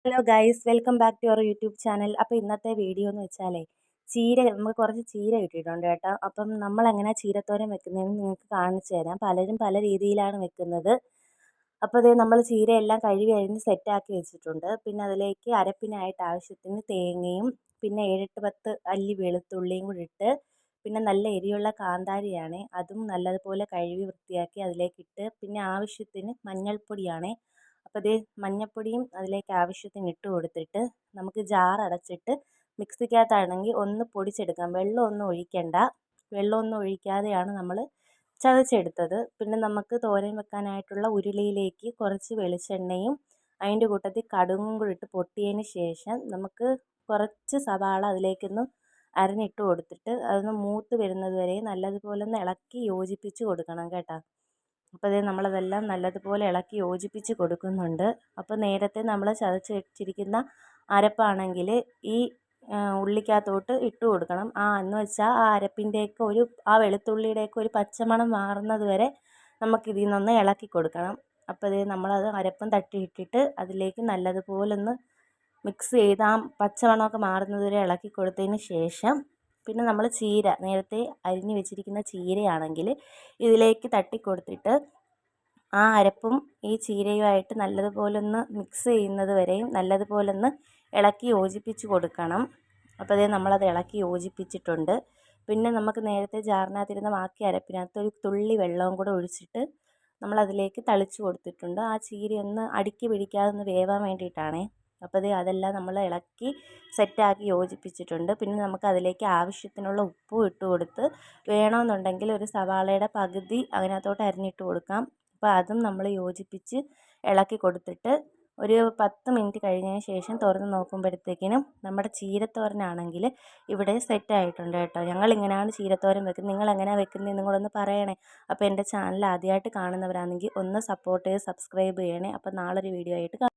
Hello guys, welcome back to your YouTube channel. അപ്പോൾ ഇന്നത്തെ video എന്ന് വെച്ചാലേ നമുക്ക് കുറച്ച് ചീര കിട്ടിയിട്ടുണ്ട് കേട്ടോ. അപ്പം നമ്മൾ എങ്ങനെ ചീരത്തോരൻ വെക്കുന്നതെന്ന് നിങ്ങൾക്ക് കാണിച്ചു തരാം. പലരും പല രീതിയിലാണ് വെക്കുന്നത്. അപ്പോൾ ഇത് നമ്മൾ ചീരയെല്ലാം കഴുകി അരിഞ്ഞ് സെറ്റാക്കി വെച്ചിട്ടുണ്ട്. പിന്നെ അതിലേക്ക് അരപ്പിനായിട്ട് ആവശ്യത്തിന് തേങ്ങയും പിന്നെ 7-10 അല്ലി വെളുത്തുള്ളിയും കൂടി ഇട്ട്, പിന്നെ നല്ല എരിയുള്ള കാന്താരിയാണ്, അതും നല്ലതുപോലെ കഴുകി വൃത്തിയാക്കി അതിലേക്കിട്ട്, പിന്നെ ആവശ്യത്തിന് മഞ്ഞൾപ്പൊടിയാണ്. അപ്പോൾ ഇത് മഞ്ഞൾപ്പൊടിയും അതിലേക്ക് ആവശ്യത്തിന് ഇട്ട് കൊടുത്തിട്ട് നമുക്ക് ജാർ അടച്ചിട്ട് മിക്സിക്കകത്താണെങ്കിൽ ഒന്ന് പൊടിച്ചെടുക്കാം. വെള്ളമൊന്നും ഒഴിക്കണ്ട. വെള്ളമൊന്നും ഒഴിക്കാതെയാണ് നമ്മൾ ചതച്ചെടുത്തത്. പിന്നെ നമുക്ക് തോരൻ വെക്കാനായിട്ടുള്ള ഉരുളിയിലേക്ക് കുറച്ച് വെളിച്ചെണ്ണയും അതിൻ്റെ കൂട്ടത്തിൽ കടുകും കൂടി ഇട്ട് പൊട്ടിയതിന് ശേഷം നമുക്ക് കുറച്ച് സവാള അതിലേക്കൊന്ന് അരിഞ്ഞിട്ട് കൊടുത്തിട്ട് അതൊന്ന് മൂത്ത് വരുന്നത് വരെ നല്ലതുപോലെ ഒന്ന് ഇളക്കി യോജിപ്പിച്ച് കൊടുക്കണം കേട്ടോ. അപ്പോൾ ഇത് നമ്മളതെല്ലാം നല്ലതുപോലെ ഇളക്കി യോജിപ്പിച്ച് കൊടുക്കുന്നുണ്ട്. അപ്പോൾ നേരത്തെ നമ്മൾ ചതച്ച് വെച്ചിരിക്കുന്ന അരപ്പാണെങ്കിൽ ഈ ഉള്ളിക്കകത്തോട്ട് ഇട്ട് കൊടുക്കണം. എന്ന് വെച്ചാൽ ആ അരപ്പിൻ്റെയൊക്കെ ആ വെളുത്തുള്ളിയുടെയൊക്കെ ഒരു പച്ചമണം മാറുന്നത് വരെ നമുക്കിതിൽ നിന്നൊന്ന് ഇളക്കി കൊടുക്കണം. അപ്പോൾ ഇത് നമ്മളത് അരപ്പും തട്ടിയിട്ടിട്ട് അതിലേക്ക് നല്ലതുപോലെ ഒന്ന് മിക്സ് ചെയ്ത് ആ പച്ചമണമൊക്കെ മാറുന്നത് വരെ ഇളക്കി കൊടുത്തതിന് ശേഷം പിന്നെ നമ്മൾ ചീര നേരത്തെ അരിഞ്ഞ് വെച്ചിരിക്കുന്ന ചീരയാണെങ്കിൽ ഇതിലേക്ക് തട്ടിക്കൊടുത്തിട്ട് ആ അരപ്പും ഈ ചീരയുമായിട്ട് നല്ലതുപോലെ ഒന്ന് മിക്സ് ചെയ്യുന്നത് വരെയും നല്ലതുപോലെ ഒന്ന് ഇളക്കി യോജിപ്പിച്ച് കൊടുക്കണം. അപ്പോൾ അതേ നമ്മളത് ഇളക്കി യോജിപ്പിച്ചിട്ടുണ്ട്. പിന്നെ നമുക്ക് നേരത്തെ ജാറിനകത്തിരുന്ന ബാക്കി അരപ്പിനകത്ത് ഒരു തുള്ളി വെള്ളവും കൂടെ ഒഴിച്ചിട്ട് നമ്മളതിലേക്ക് തളിച്ച് കൊടുത്തിട്ടുണ്ട്. ആ ചീരയൊന്ന് അടുക്കി പിടിക്കാതെ ഒന്ന് വേവാൻ വേണ്ടിയിട്ടാണേ. അപ്പോൾ അതെല്ലാം നമ്മൾ ഇളക്കി സെറ്റാക്കി യോജിപ്പിച്ചിട്ടുണ്ട്. പിന്നെ നമുക്ക് അതിലേക്ക് ആവശ്യത്തിനുള്ള ഉപ്പും ഇട്ട് കൊടുത്ത് വേണമെന്നുണ്ടെങ്കിൽ ഒരു സവാളയുടെ പകുതി അതിനകത്തോട്ട് അരിഞ്ഞിട്ട് കൊടുക്കാം. അപ്പോൾ അതും നമ്മൾ യോജിപ്പിച്ച് ഇളക്കി കൊടുത്തിട്ട് ഒരു 10 മിനിറ്റ് കഴിഞ്ഞതിന് ശേഷം തുറന്ന് നോക്കുമ്പോഴത്തേക്കിനും നമ്മുടെ ചീരത്തോരനാണെങ്കിൽ ഇവിടെ സെറ്റായിട്ടുണ്ട് കേട്ടോ. ഞങ്ങളിങ്ങനെയാണ് ചീരത്തോരൻ വെക്കുന്നത്. നിങ്ങൾ എങ്ങനെയാണ് വെക്കുന്നതെന്ന് നിങ്ങളൊന്ന് പറയണേ. അപ്പോൾ എൻ്റെ ചാനൽ ആദ്യമായിട്ട് കാണുന്നവരാണെങ്കിൽ ഒന്ന് സപ്പോർട്ട് ചെയ്ത് സബ്സ്ക്രൈബ് ചെയ്യണേ. അപ്പോൾ നാളൊരു വീഡിയോ ആയിട്ട്